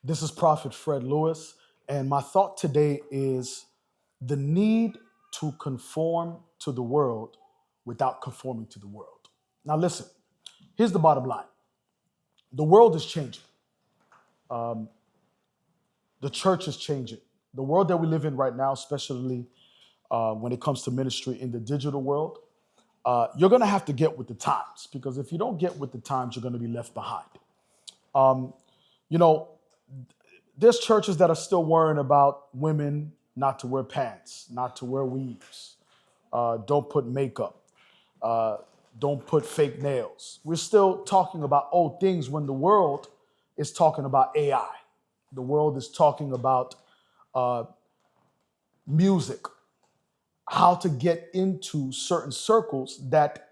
This is Prophet Fred Lewis, and my thought today is the need to conform to the world without conforming to the world. Now, listen, here's the bottom line: the world is changing, the church is changing. The world that we live in right now, especially when it comes to ministry in the digital world, you're going to have to get with the times because if you don't get with the times, you're going to be left behind. Um, you know, there's churches that are still worrying about women not to wear pants, not to wear weaves, don't put makeup, uh, don't put fake nails. We're still talking about old things when the world is talking about AI. The world is talking about uh, music, how to get into certain circles that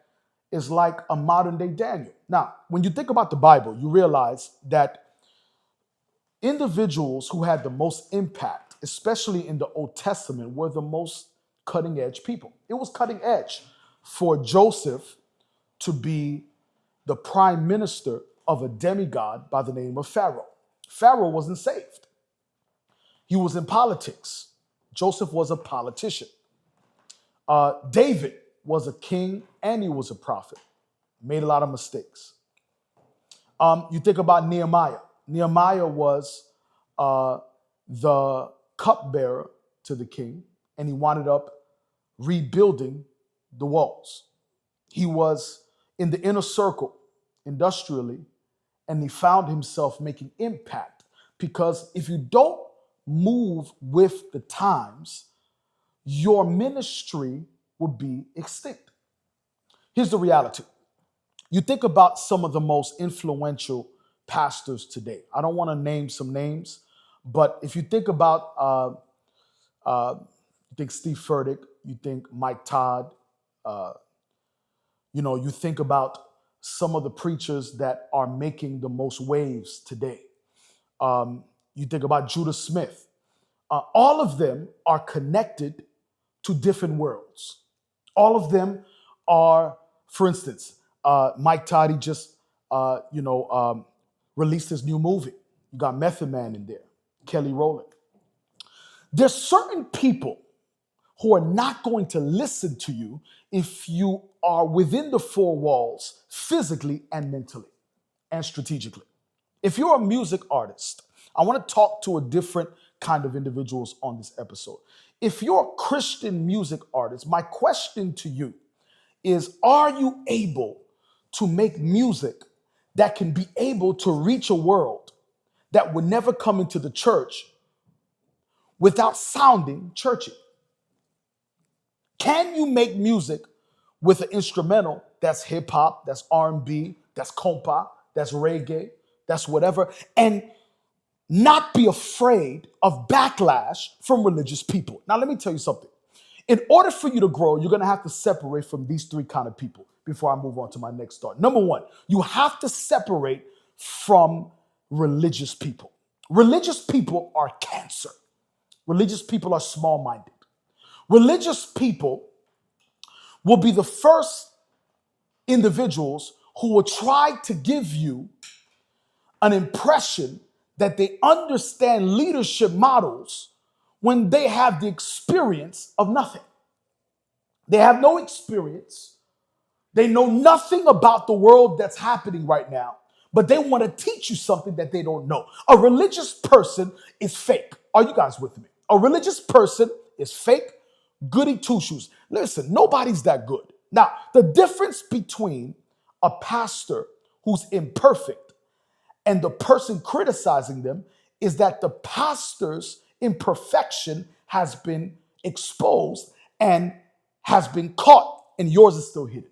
is like a modern day Daniel. Now, when you think about the Bible, you realize that individuals who had the most impact, especially in the Old Testament, were the most cutting edge people. It was cutting edge for Joseph to be the prime minister of a demigod by the name of Pharaoh. Pharaoh wasn't saved, he was in politics. Joseph was a politician. David was a king and he was a prophet, made a lot of mistakes. You think about Nehemiah. Nehemiah was the cupbearer to the king, and he wound up rebuilding the walls. He was in the inner circle industrially, and he found himself making impact because if you don't move with the times, your ministry will be extinct. Here's the reality. You think about some of the most influential pastors today. I don't want to name some names, but if you think about, you think Steve Furtick, you think Mike Todd, uh, you think about some of the preachers that are making the most waves today. You think about Judah Smith. All of them are connected to different worlds. All of them are, for instance, Mike Todd, he just, released his new movie. You got Method Man in there, Kelly Rowland. There's certain people who are not going to listen to you if you are within the four walls physically and mentally and strategically. If you're a music artist, I want to talk to a different kind of individuals on this episode. If you're a Christian music artist, my question to you is, are you able to make music that can be able to reach a world that would never come into the church without sounding churchy? Can you make music with an instrumental that's hip hop, that's R&B, that's compa, that's reggae, that's whatever, and not be afraid of backlash from religious people? Now, let me tell you something. In order for you to grow, you're going to have to separate from these three kind of people before I move on to my next thought. Number one, you have to separate from religious people. Religious people are cancer. Religious people are small-minded. Religious people will be the first individuals who will try to give you an impression that they understand leadership models when they have the experience of nothing. They have no experience. They know nothing about the world that's happening right now, but they want to teach you something that they don't know. A religious person is fake. Are you guys with me? A religious person is fake, goody two shoes. Listen, nobody's that good. Now, the difference between a pastor who's imperfect and the person criticizing them is that the pastor's imperfection has been exposed and has been caught, and yours is still hidden.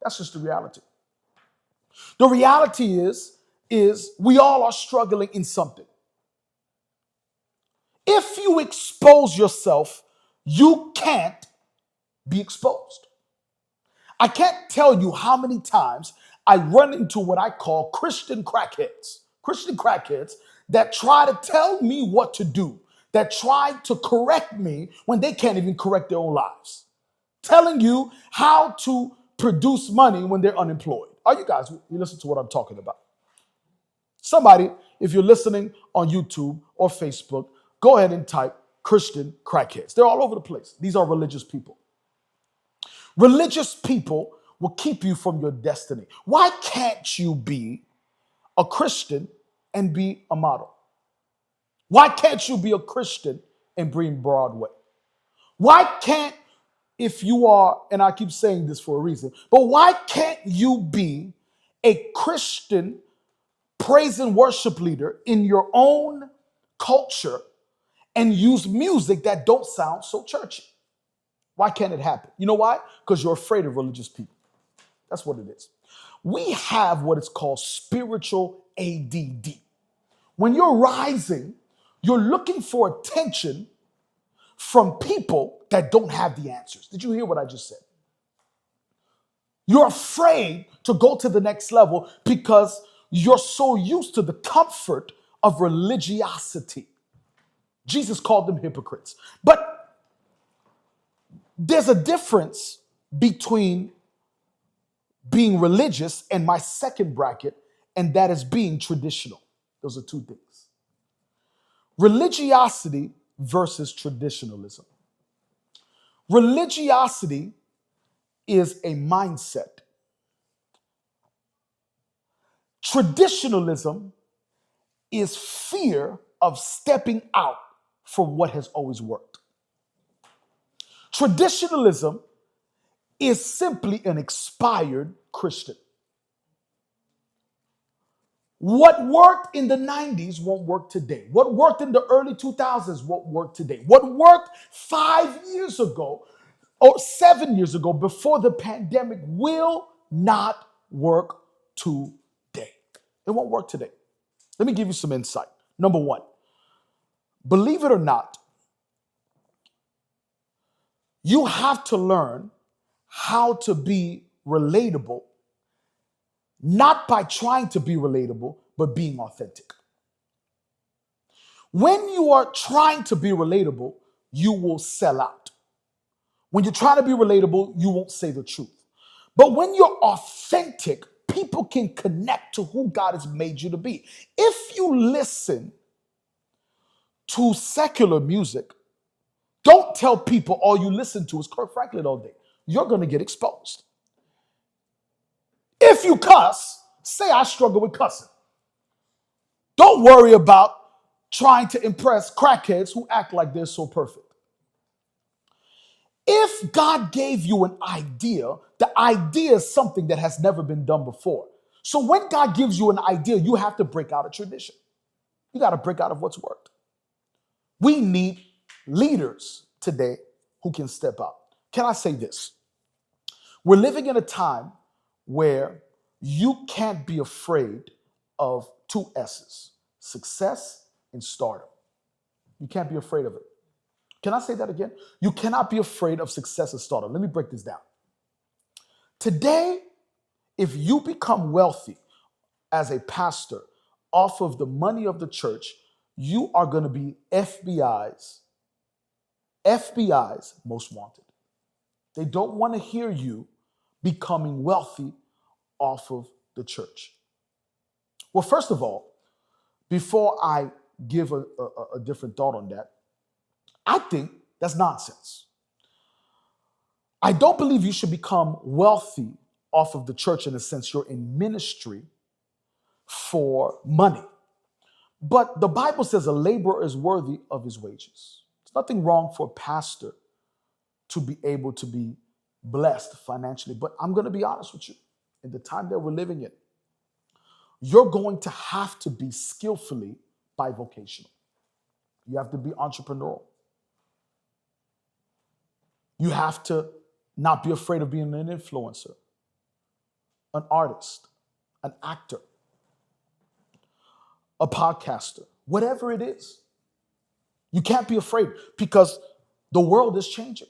That's just the reality. The reality is we all are struggling in something. If you expose yourself, you can't be exposed. I can't tell you how many times I run into what I call Christian crackheads. Christian crackheads that try to tell me what to do, that try to correct me when they can't even correct their own lives. Telling you how to produce money when they're unemployed. Are you guys, you listen to what I'm talking about? Somebody, if you're listening on YouTube or Facebook, go ahead and type Christian crackheads. They're all over the place. These are religious people. Religious people will keep you from your destiny. Why can't you be a Christian and be a model? Why can't you be a Christian and bring Broadway? Why can't, if you are, and I keep saying this for a reason, but why can't you be a Christian praise and worship leader in your own culture and use music that don't sound so churchy? Why can't it happen? You know why? Because you're afraid of religious people. That's what it is. We have what is called spiritual ADD. When you're rising, you're looking for attention from people that don't have the answers. Did you hear what I just said? You're afraid to go to the next level because you're so used to the comfort of religiosity. Jesus called them hypocrites. But there's a difference between being religious and my second bracket, and that is being traditional. Those are two things. Religiosity versus traditionalism. Religiosity is a mindset. Traditionalism is fear of stepping out from what has always worked. Traditionalism is simply an expired Christian. What worked in the 90s won't work today. What worked in the early 2000s won't work today. What worked 5 years ago or 7 years ago before the pandemic will not work today. It won't work today. Let me give you some insight. Number one, believe it or not, you have to learn how to be relatable, not by trying to be relatable, but being authentic. When you are trying to be relatable, you will sell out. When you're trying to be relatable, you won't say the truth. But when you're authentic, people can connect to who God has made you to be. If you listen to secular music, don't tell people all you listen to is Kirk Franklin all day. You're going to get exposed. If you cuss, say I struggle with cussing. Don't worry about trying to impress crackheads who act like they're so perfect. If God gave you an idea, the idea is something that has never been done before. So when God gives you an idea, you have to break out of tradition. You got to break out of what's worked. We need leaders today who can step out. Can I say this? We're living in a time where you can't be afraid of two S's, success and stardom. You can't be afraid of it. Can I say that again? You cannot be afraid of success and stardom. Let me break this down. Today, if you become wealthy as a pastor off of the money of the church, you are going to be FBI's most wanted. They don't want to hear you becoming wealthy off of the church. Well, first of all, before I give a different thought on that, I think that's nonsense. I don't believe you should become wealthy off of the church in a sense you're in ministry for money. But the Bible says a laborer is worthy of his wages. There's nothing wrong for a pastor to be able to be blessed financially. But I'm going to be honest with you. In the time that we're living in, you're going to have to be skillfully bivocational. You have to be entrepreneurial. You have to not be afraid of being an influencer, an artist, an actor, a podcaster, whatever it is. You can't be afraid because the world is changing.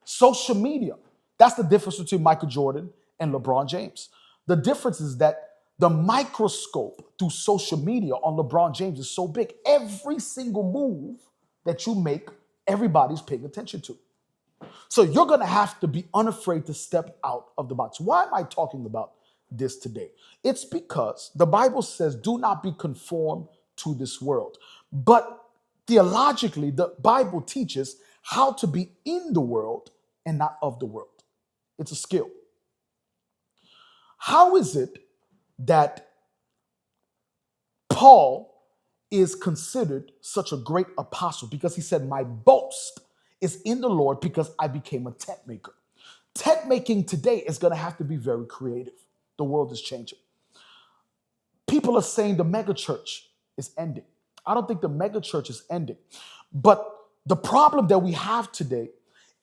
Social media, that's the difference between Michael Jordan and LeBron James. The difference is that the microscope through social media on LeBron James is so big. Every single move that you make, everybody's paying attention to. So you're going to have to be unafraid to step out of the box. Why am I talking about this today? It's because the Bible says, do not be conformed to this world. But theologically, the Bible teaches how to be in the world and not of the world. It's a skill. How is it that Paul is considered such a great apostle? Because he said, my boast is in the Lord because I became a tent maker. Tent making today is going to have to be very creative. The world is changing. People are saying the mega church is ending. I don't think the mega church is ending. But the problem that we have today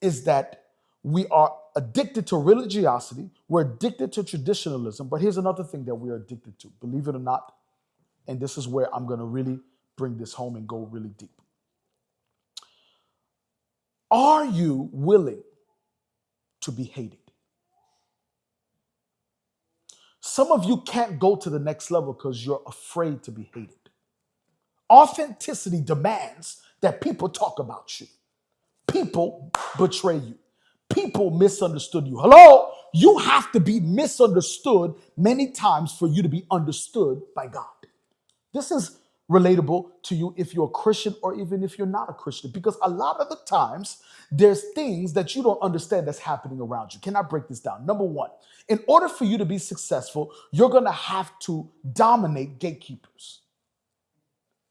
is that we are addicted to religiosity. We're addicted to traditionalism. But here's another thing that we're addicted to, believe it or not. And this is where I'm going to really bring this home and go really deep. Are you willing to be hated? Some of you can't go to the next level because you're afraid to be hated. Authenticity demands that people talk about you. People betray you. People misunderstood you. Hello? You have to be misunderstood many times for you to be understood by God. This is relatable to you if you're a Christian or even if you're not a Christian, because a lot of the times there's things that you don't understand that's happening around you. Can I break this down? Number one, in order for you to be successful, you're going to have to dominate gatekeepers.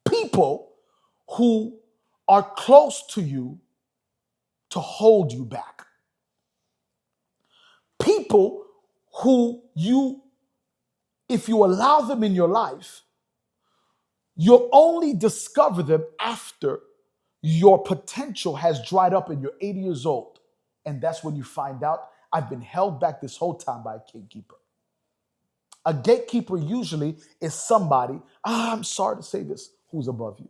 People who are close to you to hold you back. People who if you allow them in your life, you'll only discover them after your potential has dried up and you're 80 years old. And that's when you find out, I've been held back this whole time by a gatekeeper. A gatekeeper usually is somebody, I'm sorry to say this, who's above you,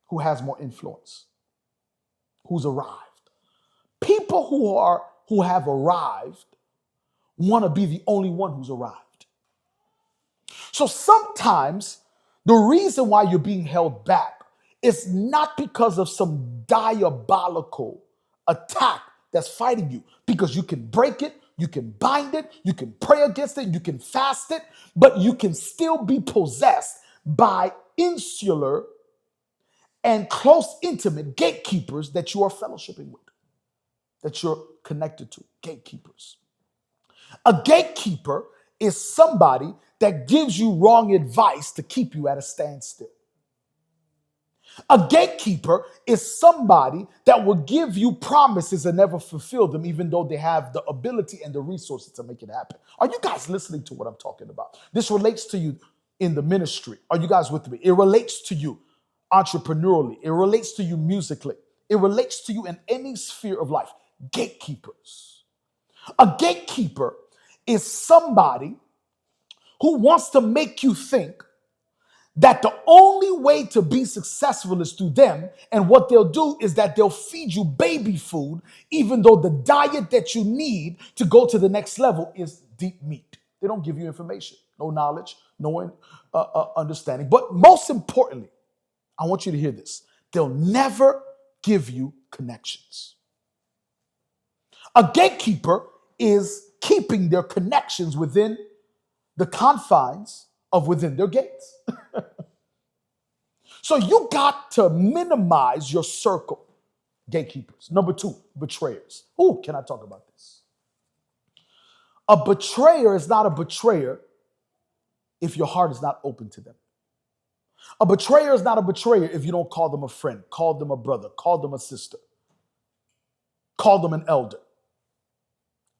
who has more influence, who's arrived. People who have arrived want to be the only one who's arrived. So sometimes the reason why you're being held back is not because of some diabolical attack that's fighting you, because you can break it, you can bind it, you can pray against it, you can fast it, but you can still be possessed by insular and close, intimate gatekeepers that you are fellowshipping with, that you're connected to, gatekeepers. A gatekeeper is somebody that gives you wrong advice to keep you at a standstill. A gatekeeper is somebody that will give you promises and never fulfill them, even though they have the ability and the resources to make it happen. Are you guys listening to what I'm talking about? This relates to you in the ministry. Are you guys with me? It relates to you entrepreneurially. It relates to you musically. It relates to you in any sphere of life. Gatekeepers. A gatekeeper is somebody who wants to make you think that the only way to be successful is through them. And what they'll do is that they'll feed you baby food, even though the diet that you need to go to the next level is deep meat. They don't give you information, no knowledge, no understanding. But most importantly, I want you to hear this. They'll never give you connections. A gatekeeper is keeping their connections within the confines of within their gates. So you got to minimize your circle. Gatekeepers. Number two, betrayers. Ooh, can I talk about this? A betrayer is not a betrayer if your heart is not open to them. A betrayer is not a betrayer if you don't call them a friend, call them a brother, call them a sister, call them an elder.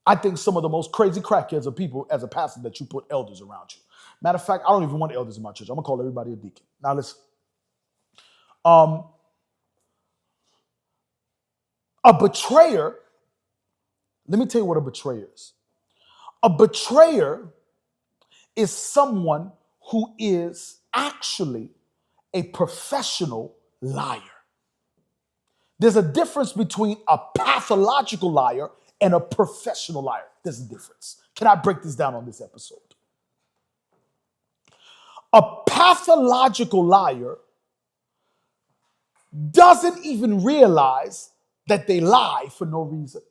I think some of the most crazy crackheads are people as a pastor that you put elders around you. Matter of fact, I don't even want elders in my church. I'm going to call everybody a deacon. Now listen. A betrayer, let me tell you what a betrayer is. A betrayer is someone who is actually a professional liar. There's a difference between a pathological liar and a professional liar. There's a difference. Can I break this down on this episode? A pathological liar doesn't even realize that they lie for no reason.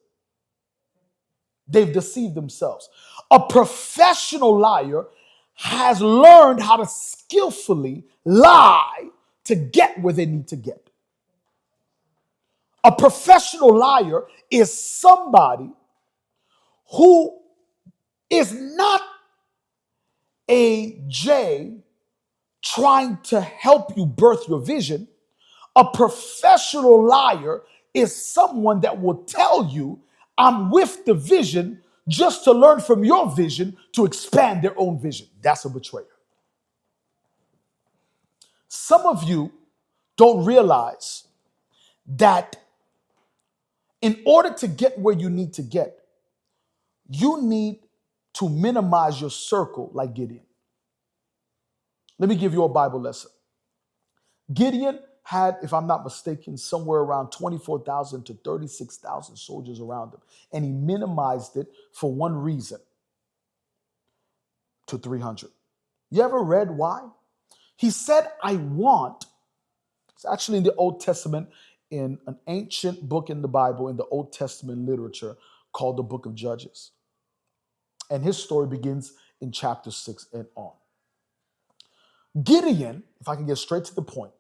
They've deceived themselves. A professional liar has learned how to skillfully lie to get where they need to get. A professional liar is somebody who is not a J trying to help you birth your vision. A professional liar is someone that will tell you, I'm with the vision just to learn from your vision to expand their own vision. That's a betrayer. Some of you don't realize that in order to get where you need to get, you need to minimize your circle like Gideon. Let me give you a Bible lesson. Gideon had, if I'm not mistaken, somewhere around 24,000 to 36,000 soldiers around him. And he minimized it for one reason, to 300. You ever read why? He said, it's actually in the Old Testament, in an ancient book in the Bible, in the Old Testament literature called the Book of Judges. And his story begins in chapter 6 and on. Gideon, if I can get straight to the point,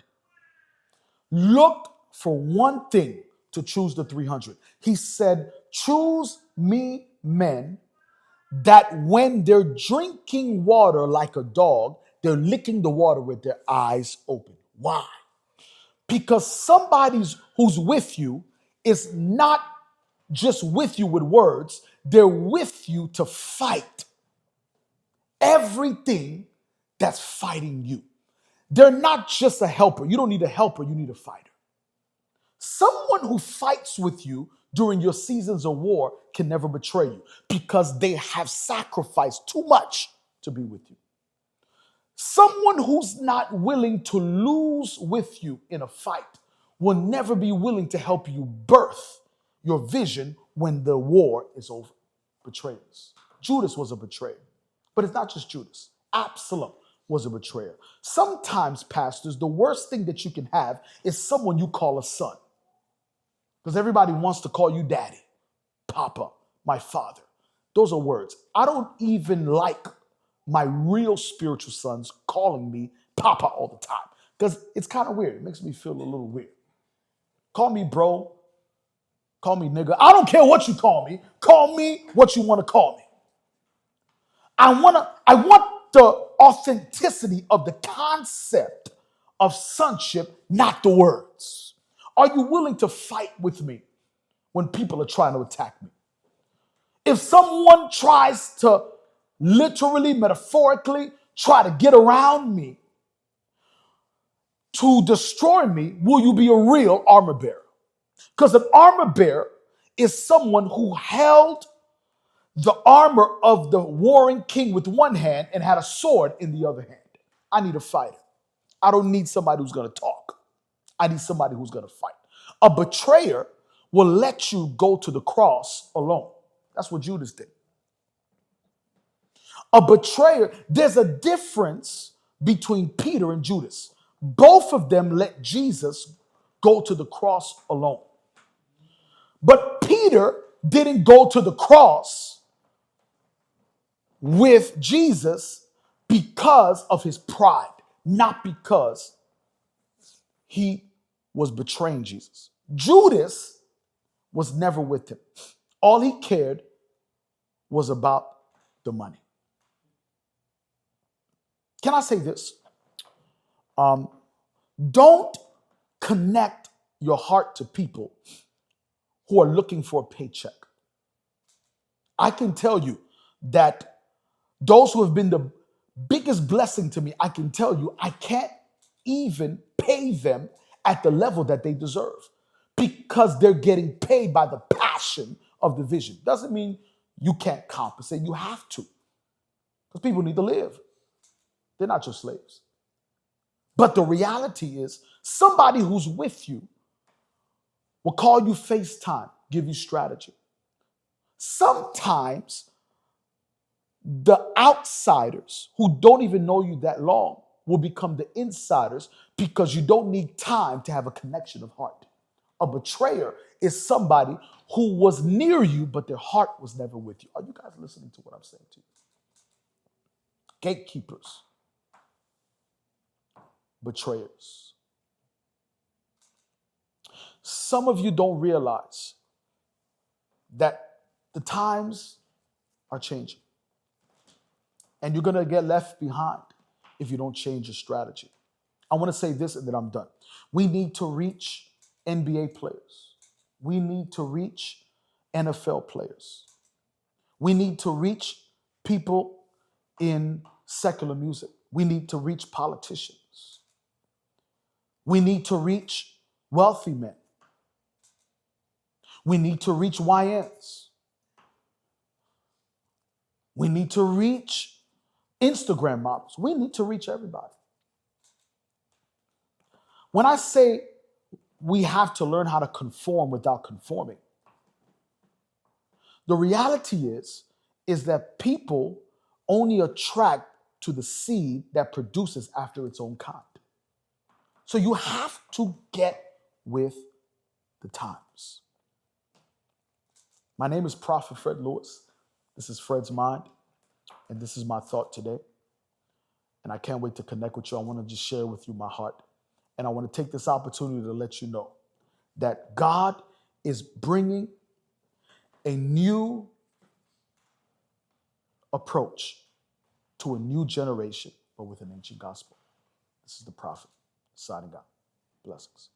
looked for one thing to choose the 300. He said, choose me men that when they're drinking water like a dog, they're licking the water with their eyes open. Why? Because somebody who's with you is not just with you with words, they're with you to fight everything that's fighting you. They're not just a helper. You don't need a helper, you need a fighter. Someone who fights with you during your seasons of war can never betray you because they have sacrificed too much to be with you. Someone who's not willing to lose with you in a fight will never be willing to help you birth your vision when the war is over. Betrayers. Judas was a betrayer, but it's not just Judas. Absalom was a betrayer. Sometimes, pastors, the worst thing that you can have is someone you call a son. Because everybody wants to call you daddy, papa, my father. Those are words. I don't even like my real spiritual sons calling me papa all the time because it's kind of weird. It makes me feel a little weird. Call me bro. Call me nigga. I don't care what you call me. Call me what you want to call me. I want the authenticity of the concept of sonship, not the words. Are you willing to fight with me when people are trying to attack me? If someone tries to literally, metaphorically, try to get around me to destroy me, will you be a real armor bearer? Because an armor bearer is someone who held the armor of the warring king with one hand and had a sword in the other hand. I need a fighter. I don't need somebody who's going to talk. I need somebody who's going to fight. A betrayer will let you go to the cross alone. That's what Judas did. A betrayer, there's a difference between Peter and Judas. Both of them let Jesus go to the cross alone. But Peter didn't go to the cross with Jesus because of his pride, not because he was betraying Jesus. Judas was never with him. All he cared was about the money. Can I say this? Don't connect your heart to people who are looking for a paycheck. I can tell you that those who have been the biggest blessing to me, I can tell you I can't even pay them at the level that they deserve because they're getting paid by the passion of the vision. Doesn't mean you can't compensate. You have to, because people need to live. They're not your slaves. But the reality is somebody who's with you will call you FaceTime, give you strategy. Sometimes the outsiders who don't even know you that long will become the insiders because you don't need time to have a connection of heart. A betrayer is somebody who was near you, but their heart was never with you. Are you guys listening to what I'm saying to you? Gatekeepers, betrayers. Some of you don't realize that the times are changing, and you're going to get left behind if you don't change your strategy. I want to say this and then I'm done. We need to reach NBA players. We need to reach NFL players. We need to reach people in secular music. We need to reach politicians. We need to reach wealthy men. We need to reach YNs. We need to reach Instagram models. We need to reach everybody. When I say we have to learn how to conform without conforming, the reality is that people only attract to the seed that produces after its own kind. So you have to get with the times. My name is Prophet Fred Lewis. This is Fred's Mind, and this is my thought today. And I can't wait to connect with you. I want to just share with you my heart. And I want to take this opportunity to let you know that God is bringing a new approach to a new generation, but with an ancient gospel. This is the prophet signing out. Blessings.